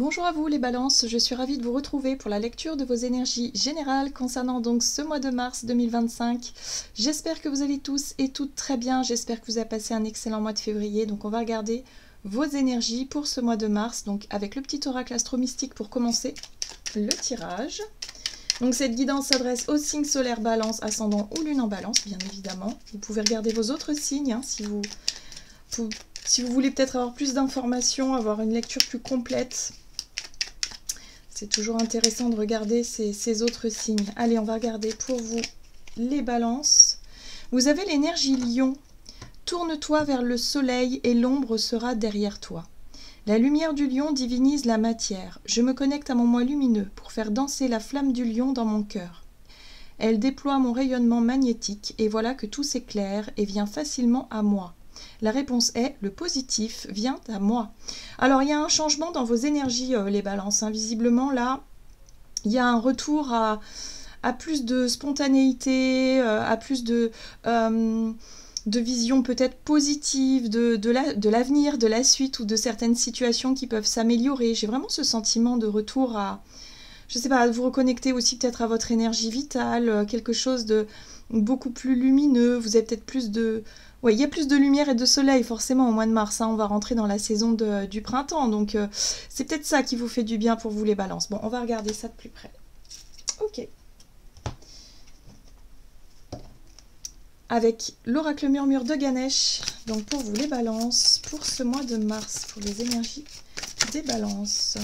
Bonjour à vous les balances, je suis ravie de vous retrouver pour la lecture de vos énergies générales concernant donc ce mois de mars 2025. J'espère que vous allez tous et toutes très bien, j'espère que vous avez passé un excellent mois de février. Donc on va regarder vos énergies pour ce mois de mars, donc avec le petit oracle astro-mystique pour commencer le tirage. Donc cette guidance s'adresse aux signes solaires balance, ascendant ou lune en balance, bien évidemment. Vous pouvez regarder vos autres signes si vous voulez peut-être avoir plus d'informations, avoir une lecture plus complète. C'est toujours intéressant de regarder ces autres signes. Allez, on va regarder pour vous les balances. Vous avez l'énergie lion. Tourne-toi vers le soleil et l'ombre sera derrière toi. La lumière du lion divinise la matière. Je me connecte à mon moi lumineux pour faire danser la flamme du lion dans mon cœur. Elle déploie mon rayonnement magnétique et voilà que tout s'éclaire et vient facilement à moi. La réponse est, le positif vient à moi. Alors, il y a un changement dans vos énergies, les balances. Visiblement, là, il y a un retour à plus de spontanéité, à plus de vision peut-être positive de l'avenir, de la suite ou de certaines situations qui peuvent s'améliorer. J'ai vraiment ce sentiment de retour à, je sais pas, vous reconnecter aussi peut-être à votre énergie vitale, quelque chose de beaucoup plus lumineux. Vous avez peut-être plus de... Oui, il y a plus de lumière et de soleil forcément au mois de mars. On va rentrer dans la saison du printemps. Donc c'est peut-être ça qui vous fait du bien pour vous les balances. Bon, on va regarder ça de plus près. Ok. Avec l'oracle murmure de Ganesh. Donc pour vous les balances, pour ce mois de mars, pour les énergies des balances.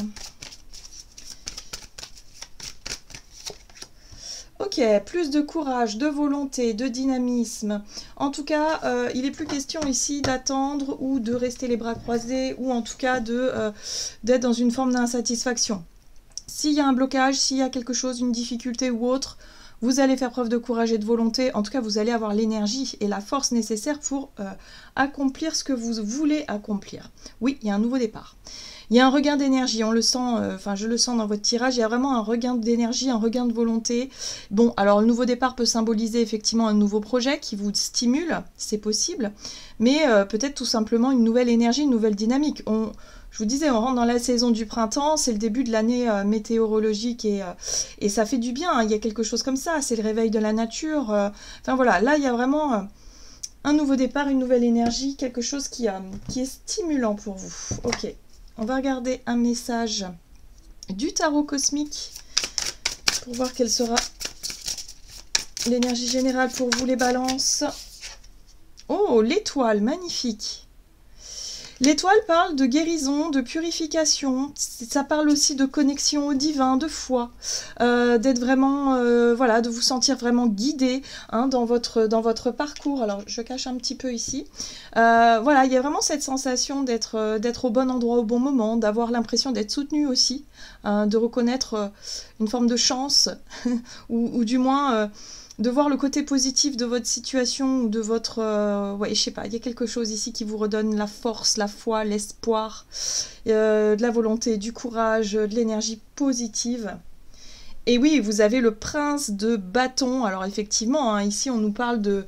Ok, plus de courage, de volonté, de dynamisme. En tout cas, il n'est plus question ici d'attendre ou de rester les bras croisés ou en tout cas d'être dans une forme d'insatisfaction. S'il y a un blocage, s'il y a quelque chose, une difficulté ou autre, vous allez faire preuve de courage et de volonté. En tout cas, vous allez avoir l'énergie et la force nécessaire pour accomplir ce que vous voulez accomplir. Oui, il y a un nouveau départ. Il y a un regain d'énergie, on le sent, je le sens dans votre tirage, il y a vraiment un regain d'énergie, un regain de volonté. Bon, alors le nouveau départ peut symboliser effectivement un nouveau projet qui vous stimule, c'est possible, mais peut-être tout simplement une nouvelle énergie, une nouvelle dynamique. Je vous disais, on rentre dans la saison du printemps, c'est le début de l'année météorologique et ça fait du bien, il y a quelque chose comme ça, c'est le réveil de la nature. Enfin voilà, là il y a vraiment un nouveau départ, une nouvelle énergie, quelque chose qui est stimulant pour vous. Ok. On va regarder un message du tarot cosmique pour voir quelle sera l'énergie générale pour vous les balances. Oh, l'étoile, magnifique. L'étoile parle de guérison, de purification, ça parle aussi de connexion au divin, de foi, d'être vraiment, voilà, de vous sentir vraiment guidé dans votre parcours. Alors, je cache un petit peu ici. Voilà, il y a vraiment cette sensation d'être au bon endroit au bon moment, d'avoir l'impression d'être soutenu aussi, de reconnaître une forme de chance, ou du moins... de voir le côté positif de votre situation ou de votre... ouais, je sais pas, il y a quelque chose ici qui vous redonne la force, la foi, l'espoir, de la volonté, du courage, de l'énergie positive. Et oui, vous avez le prince de bâton. Alors effectivement, ici on nous parle de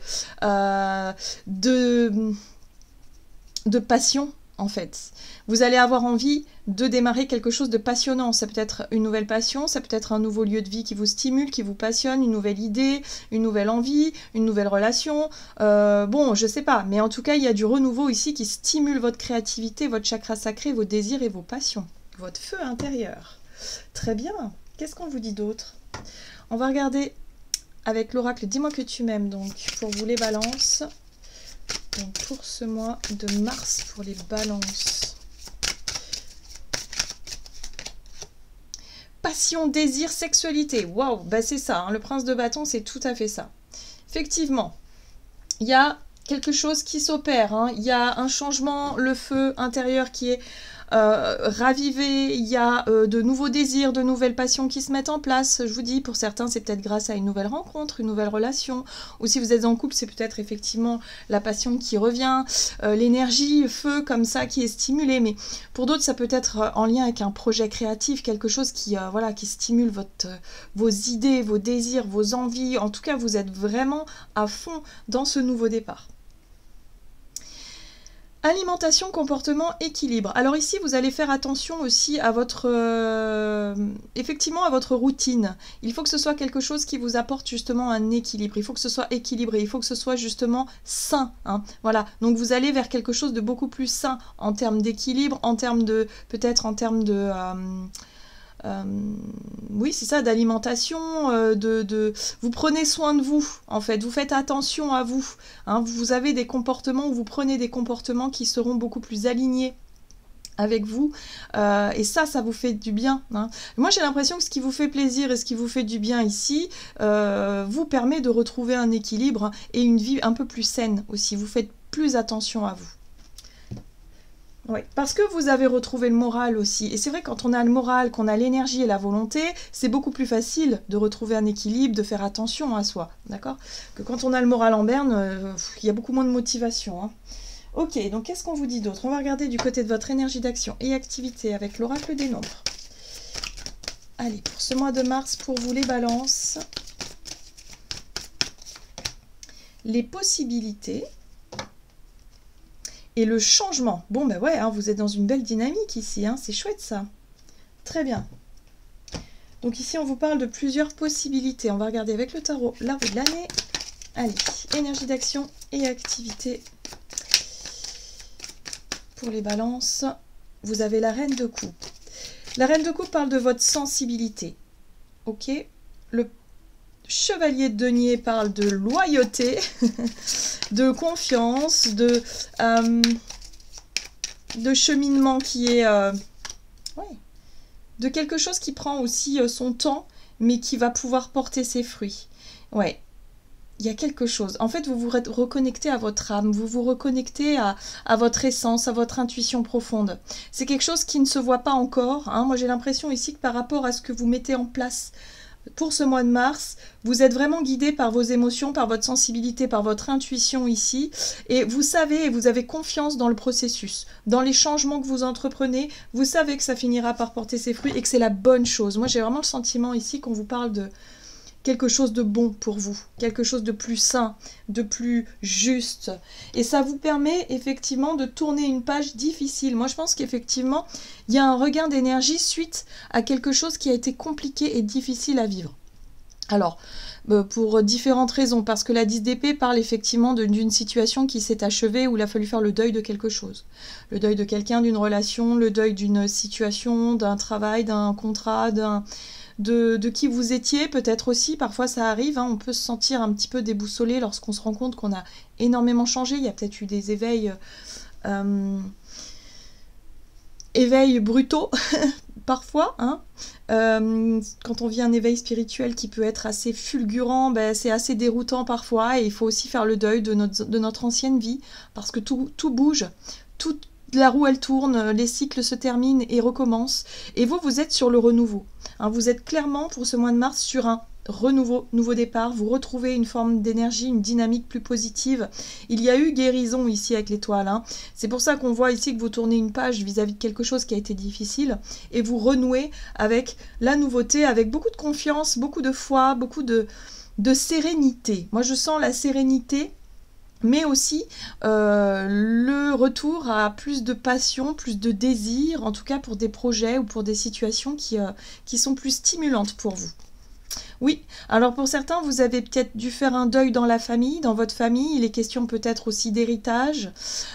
passion, en fait. Vous allez avoir envie de démarrer quelque chose de passionnant. Ça peut être une nouvelle passion, ça peut être un nouveau lieu de vie qui vous stimule, qui vous passionne, une nouvelle idée, une nouvelle envie, une nouvelle relation. Bon, je sais pas, mais en tout cas, il y a du renouveau ici qui stimule votre créativité, votre chakra sacré, vos désirs et vos passions. Votre feu intérieur. Très bien. Qu'est-ce qu'on vous dit d'autre? On va regarder avec l'oracle Dis-moi que tu m'aimes, donc, pour vous les balances. Donc, pour ce mois de mars, pour les balances. Passion, désir, sexualité. Waouh, bah c'est ça, le prince de bâton, c'est tout à fait ça. Effectivement, il y a quelque chose qui s'opère, il y a un changement, le feu intérieur qui est ravivé, il y a de nouveaux désirs, de nouvelles passions qui se mettent en place. Je vous dis, pour certains, c'est peut-être grâce à une nouvelle rencontre, une nouvelle relation. Ou si vous êtes en couple, c'est peut-être effectivement la passion qui revient, l'énergie, feu comme ça qui est stimulée. Mais pour d'autres, ça peut être en lien avec un projet créatif, quelque chose qui, voilà, qui stimule vos idées, vos désirs, vos envies. En tout cas, vous êtes vraiment à fond dans ce nouveau départ. Alimentation, comportement, équilibre. Alors ici, vous allez faire attention aussi à votre, effectivement, à votre routine. Il faut que ce soit quelque chose qui vous apporte justement un équilibre. Il faut que ce soit équilibré. Il faut que ce soit justement sain. Hein. Voilà. Donc vous allez vers quelque chose de beaucoup plus sain en termes d'équilibre, en termes de, peut-être en termes de oui, c'est ça, d'alimentation, vous prenez soin de vous, en fait, vous faites attention à vous. Hein, vous avez des comportements, où vous prenez des comportements qui seront beaucoup plus alignés avec vous, et ça vous fait du bien. Hein. Moi, j'ai l'impression que ce qui vous fait plaisir et ce qui vous fait du bien ici, vous permet de retrouver un équilibre et une vie un peu plus saine aussi. Vous faites plus attention à vous. Oui, parce que vous avez retrouvé le moral aussi. Et c'est vrai, quand on a le moral, qu'on a l'énergie et la volonté, c'est beaucoup plus facile de retrouver un équilibre, de faire attention à soi, d'accord? Que quand on a le moral en berne, il y a beaucoup moins de motivation. Hein. Ok, donc qu'est-ce qu'on vous dit d'autre? On va regarder du côté de votre énergie d'action et activité avec l'oracle des nombres. Allez, pour ce mois de mars, pour vous les balances, les possibilités... Et le changement. Bon, ben ouais, hein, vous êtes dans une belle dynamique ici. Hein, c'est chouette, ça. Très bien. Donc ici, on vous parle de plusieurs possibilités. On va regarder avec le tarot la roue de l'année. Allez, énergie d'action et activité. Pour les balances, vous avez la reine de coupe. La reine de coupe parle de votre sensibilité. Ok. Le chevalier de denier parle de loyauté, de confiance, de cheminement qui est... ouais, de quelque chose qui prend aussi son temps, mais qui va pouvoir porter ses fruits. Ouais, il y a quelque chose. En fait, vous vous reconnectez à votre âme, vous vous reconnectez à votre essence, à votre intuition profonde. C'est quelque chose qui ne se voit pas encore. Hein. Moi, j'ai l'impression ici que par rapport à ce que vous mettez en place pour ce mois de mars, vous êtes vraiment guidé par vos émotions, par votre sensibilité, par votre intuition ici. Et vous savez, et vous avez confiance dans le processus, dans les changements que vous entreprenez. Vous savez que ça finira par porter ses fruits et que c'est la bonne chose. Moi, j'ai vraiment le sentiment ici qu'on vous parle de quelque chose de bon pour vous, quelque chose de plus sain, de plus juste. Et ça vous permet effectivement de tourner une page difficile. Moi, je pense qu'effectivement, il y a un regain d'énergie suite à quelque chose qui a été compliqué et difficile à vivre. Alors, pour différentes raisons, parce que la 10 d'épée parle effectivement d'une situation qui s'est achevée où il a fallu faire le deuil de quelque chose. Le deuil de quelqu'un, d'une relation, le deuil d'une situation, d'un travail, d'un contrat, de qui vous étiez, peut-être aussi, parfois ça arrive, hein, on peut se sentir un petit peu déboussolé lorsqu'on se rend compte qu'on a énormément changé, il y a peut-être eu des éveils, éveils brutaux, parfois, hein. Quand on vit un éveil spirituel qui peut être assez fulgurant, ben, c'est assez déroutant parfois, et il faut aussi faire le deuil de notre ancienne vie, parce que tout bouge, la roue elle tourne, les cycles se terminent et recommencent. Et vous êtes sur le renouveau. Hein, vous êtes clairement pour ce mois de mars sur un nouveau départ. Vous retrouvez une forme d'énergie, une dynamique plus positive. Il y a eu guérison ici avec l'étoile. Hein. C'est pour ça qu'on voit ici que vous tournez une page vis-à-vis de quelque chose qui a été difficile et vous renouez avec la nouveauté, avec beaucoup de confiance, beaucoup de foi, beaucoup de sérénité. Moi je sens la sérénité, mais aussi le retour à plus de passion, plus de désir, en tout cas pour des projets ou pour des situations qui sont plus stimulantes pour vous. Oui, alors pour certains, vous avez peut-être dû faire un deuil dans la famille, dans votre famille, il est question peut-être aussi d'héritage.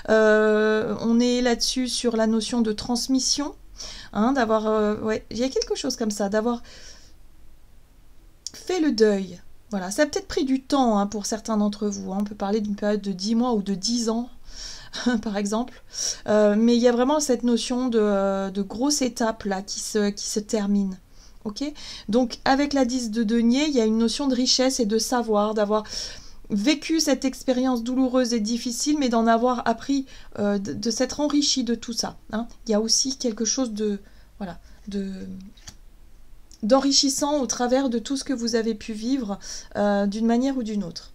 On est là-dessus sur la notion de transmission, hein, d'avoir... ouais, il y a quelque chose comme ça, d'avoir fait le deuil. Voilà, ça a peut-être pris du temps hein, pour certains d'entre vous. Hein. On peut parler d'une période de 10 mois ou de 10 ans, par exemple. Mais il y a vraiment cette notion de grosse étape là, qui se termine. Okay, donc, avec la 10 de denier, il y a une notion de richesse et de savoir, d'avoir vécu cette expérience douloureuse et difficile, mais d'en avoir appris, de s'être enrichi de tout ça. Hein. Il y a aussi quelque chose de... Voilà, d'enrichissant au travers de tout ce que vous avez pu vivre d'une manière ou d'une autre.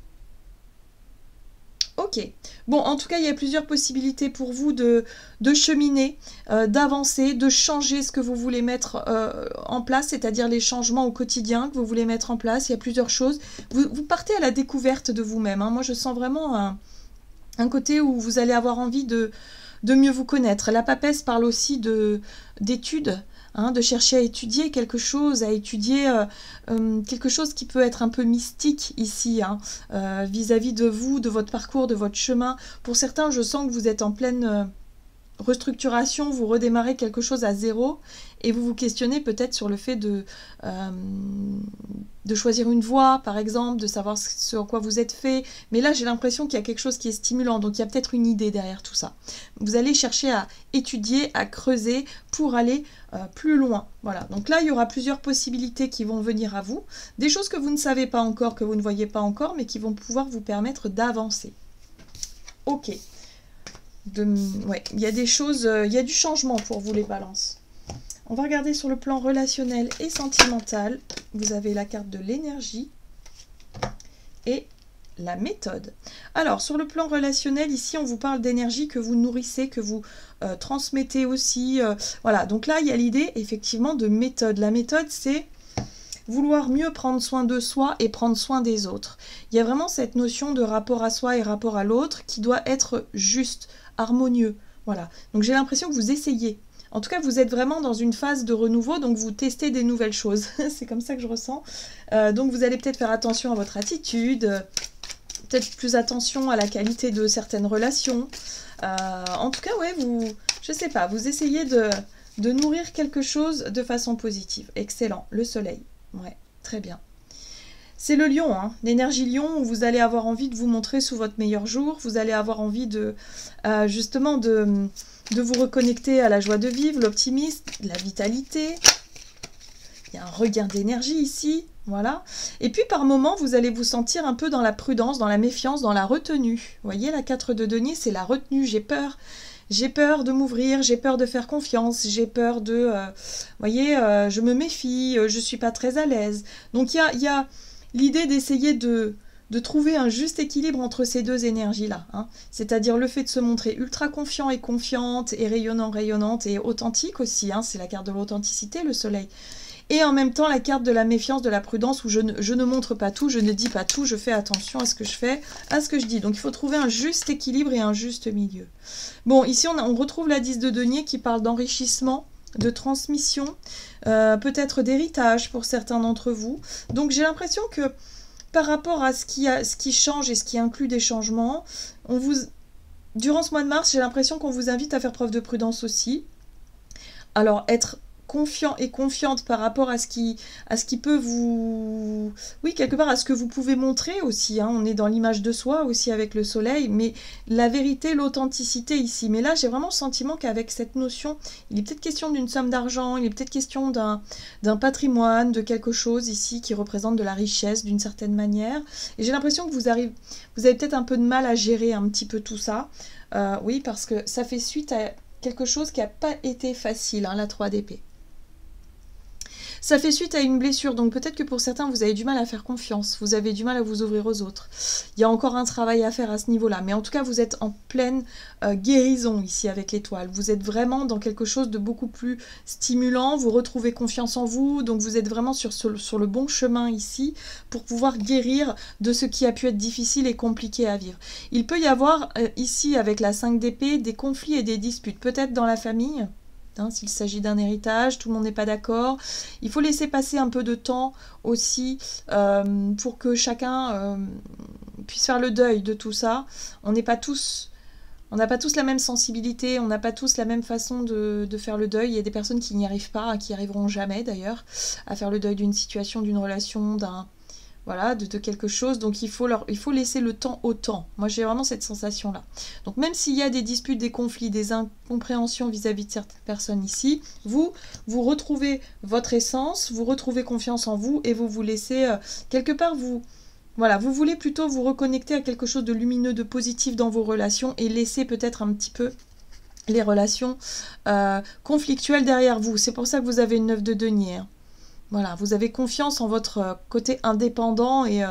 Ok. Bon, en tout cas, il y a plusieurs possibilités pour vous de cheminer, d'avancer, de changer ce que vous voulez mettre en place, c'est-à-dire les changements au quotidien que vous voulez mettre en place. Il y a plusieurs choses. Vous partez à la découverte de vous-même. Hein. Moi, je sens vraiment un côté où vous allez avoir envie de mieux vous connaître. La papesse parle aussi d'études, hein, de chercher à étudier quelque chose, à étudier quelque chose qui peut être un peu mystique ici, hein, vis-à-vis de vous, de votre parcours, de votre chemin. Pour certains, je sens que vous êtes en pleine restructuration, vous redémarrez quelque chose à zéro et vous vous questionnez peut-être sur le fait de choisir une voie, par exemple, de savoir sur quoi vous êtes fait. Mais là, j'ai l'impression qu'il y a quelque chose qui est stimulant, donc il y a peut-être une idée derrière tout ça. Vous allez chercher à étudier, à creuser pour aller plus loin. Voilà, donc là, il y aura plusieurs possibilités qui vont venir à vous. Des choses que vous ne savez pas encore, que vous ne voyez pas encore, mais qui vont pouvoir vous permettre d'avancer. Ok. Ouais, il y a des choses, il y a du changement pour vous les balances. On va regarder sur le plan relationnel et sentimental. Vous avez la carte de l'énergie et la méthode. Alors, sur le plan relationnel, ici, on vous parle d'énergie que vous nourrissez, que vous transmettez aussi. Voilà, donc là, il y a l'idée, effectivement, de méthode. La méthode, c'est vouloir mieux prendre soin de soi et prendre soin des autres. Il y a vraiment cette notion de rapport à soi et rapport à l'autre qui doit être juste, harmonieux. Voilà. Donc j'ai l'impression que vous essayez. En tout cas, vous êtes vraiment dans une phase de renouveau, donc vous testez des nouvelles choses. C'est comme ça que je ressens. Donc vous allez peut-être faire attention à votre attitude, peut-être plus attention à la qualité de certaines relations. En tout cas, ouais, je sais pas, vous essayez de nourrir quelque chose de façon positive. Excellent. Le soleil. Ouais, très bien. C'est le lion, hein, l'énergie lion, où vous allez avoir envie de vous montrer sous votre meilleur jour, vous allez avoir envie justement de vous reconnecter à la joie de vivre, l'optimisme, la vitalité. Il y a un regain d'énergie ici, voilà. Et puis par moments, vous allez vous sentir un peu dans la prudence, dans la méfiance, dans la retenue. Vous voyez, la 4 de denier, c'est la retenue, j'ai peur. J'ai peur de m'ouvrir, j'ai peur de faire confiance, j'ai peur de... voyez, je me méfie, je ne suis pas très à l'aise. Donc il y a l'idée d'essayer de trouver un juste équilibre entre ces deux énergies-là. Hein. C'est-à-dire le fait de se montrer ultra confiant et confiante, et rayonnant, rayonnante, et authentique aussi. Hein. C'est la carte de l'authenticité, le soleil. Et en même temps, la carte de la méfiance, de la prudence, où je ne montre pas tout, je ne dis pas tout, je fais attention à ce que je fais, à ce que je dis. Donc il faut trouver un juste équilibre et un juste milieu. Bon, ici on retrouve la 10 de denier qui parle d'enrichissement, de transmission, peut-être d'héritage pour certains d'entre vous. Donc j'ai l'impression que par rapport à ce qui change et ce qui inclut des changements, durant ce mois de mars, j'ai l'impression qu'on vous invite à faire preuve de prudence aussi. Alors être confiant et confiante par rapport à ce qui peut vous... Oui, quelque part à ce que vous pouvez montrer aussi. Hein. On est dans l'image de soi aussi avec le soleil, mais la vérité, l'authenticité ici. Mais là, j'ai vraiment le sentiment qu'avec cette notion, il est peut-être question d'une somme d'argent, il est peut-être question d'un patrimoine, de quelque chose ici qui représente de la richesse d'une certaine manière. Et j'ai l'impression que vous avez peut-être un peu de mal à gérer un petit peu tout ça. Oui, parce que ça fait suite à quelque chose qui n'a pas été facile, hein, la 3 d'épée. Ça fait suite à une blessure, donc peut-être que pour certains, vous avez du mal à faire confiance, vous avez du mal à vous ouvrir aux autres. Il y a encore un travail à faire à ce niveau-là, mais en tout cas, vous êtes en pleine guérison ici avec l'étoile. Vous êtes vraiment dans quelque chose de beaucoup plus stimulant, vous retrouvez confiance en vous, donc vous êtes vraiment sur le bon chemin ici pour pouvoir guérir de ce qui a pu être difficile et compliqué à vivre. Il peut y avoir ici, avec la 5 d'épée, des conflits et des disputes, peut-être dans la famille. S'il s'agit d'un héritage, tout le monde n'est pas d'accord. Il faut laisser passer un peu de temps aussi pour que chacun puisse faire le deuil de tout ça. On n'a pas tous la même sensibilité, on n'a pas tous la même façon de faire le deuil. Il y a des personnes qui n'y arrivent pas, qui n'y arriveront jamais d'ailleurs, à faire le deuil d'une situation, d'une relation, voilà, de quelque chose, donc il faut laisser le temps au temps. Moi j'ai vraiment cette sensation-là. Donc même s'il y a des disputes, des conflits, des incompréhensions vis-à-vis de certaines personnes ici, vous retrouvez votre essence, vous retrouvez confiance en vous et vous laissez quelque part voilà, vous voulez plutôt vous reconnecter à quelque chose de lumineux, de positif dans vos relations et laisser peut-être un petit peu les relations conflictuelles derrière vous. C'est pour ça que vous avez une 9 de denier. Hein. Voilà, vous avez confiance en votre côté indépendant et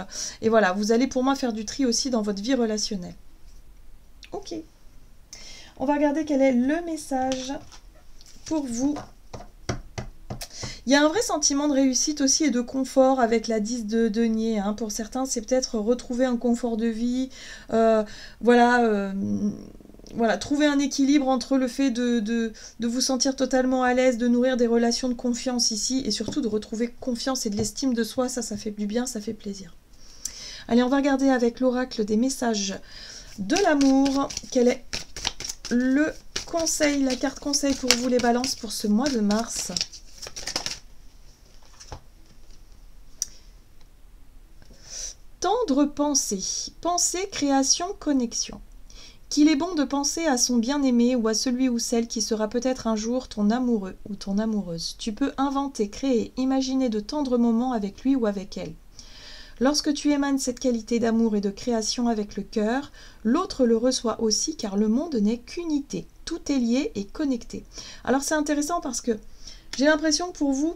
voilà, vous allez pour moi faire du tri aussi dans votre vie relationnelle. Ok. On va regarder quel est le message pour vous. Il y a un vrai sentiment de réussite aussi et de confort avec la 10 de denier. Hein. Pour certains, c'est peut-être retrouver un confort de vie. Voilà... voilà, trouver un équilibre entre le fait de vous sentir totalement à l'aise, de nourrir des relations de confiance ici, et surtout de retrouver confiance et de l'estime de soi, ça fait du bien, ça fait plaisir. Allez, on va regarder avec l'oracle des messages de l'amour. Quel est le conseil, la carte conseil pour vous les balances pour ce mois de mars? Tendre pensée. Pensée, création, connexion. Qu'il est bon de penser à son bien-aimé ou à celui ou celle qui sera peut-être un jour ton amoureux ou ton amoureuse. Tu peux inventer, créer, imaginer de tendres moments avec lui ou avec elle. Lorsque tu émanes cette qualité d'amour et de création avec le cœur, l'autre le reçoit aussi car le monde n'est qu'unité. Tout est lié et connecté. Alors c'est intéressant parce que j'ai l'impression que pour vous,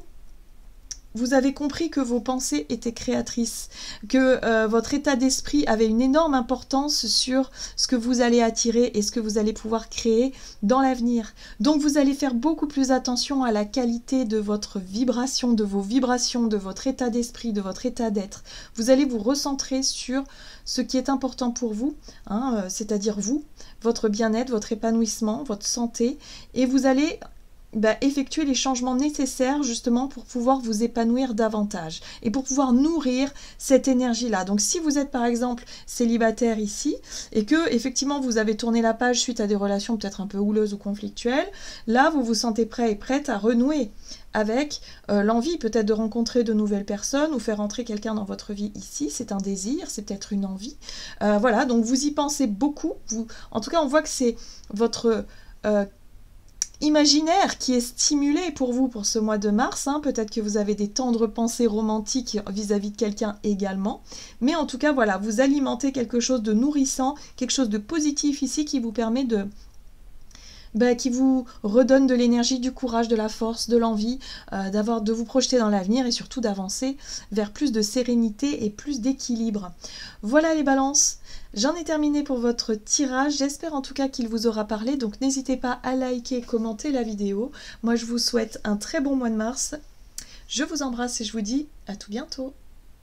vous avez compris que vos pensées étaient créatrices, que votre état d'esprit avait une énorme importance sur ce que vous allez attirer et ce que vous allez pouvoir créer dans l'avenir. Donc vous allez faire beaucoup plus attention à la qualité de votre vibration, de vos vibrations, de votre état d'esprit, de votre état d'être. Vous allez vous recentrer sur ce qui est important pour vous, hein, c'est-à-dire vous, votre bien-être, votre épanouissement, votre santé, et vous allez effectuer les changements nécessaires justement pour pouvoir vous épanouir davantage et pour pouvoir nourrir cette énergie-là. Donc si vous êtes par exemple célibataire ici et que effectivement vous avez tourné la page suite à des relations peut-être un peu houleuses ou conflictuelles, là vous vous sentez prêt et prête à renouer avec l'envie peut-être de rencontrer de nouvelles personnes ou faire entrer quelqu'un dans votre vie ici, c'est un désir, c'est peut-être une envie. Voilà, donc vous y pensez beaucoup. En tout cas, on voit que c'est votre imaginaire qui est stimulé pour vous pour ce mois de mars, hein. Peut-être que vous avez des tendres pensées romantiques vis-à-vis de quelqu'un également, mais en tout cas voilà, vous alimentez quelque chose de nourrissant, quelque chose de positif ici qui vous permet de qui vous redonne de l'énergie, du courage, de la force, de l'envie, de vous projeter dans l'avenir et surtout d'avancer vers plus de sérénité et plus d'équilibre. Voilà les balances, j'en ai terminé pour votre tirage, j'espère en tout cas qu'il vous aura parlé, donc n'hésitez pas à liker et commenter la vidéo. Moi je vous souhaite un très bon mois de mars, je vous embrasse et je vous dis à tout bientôt.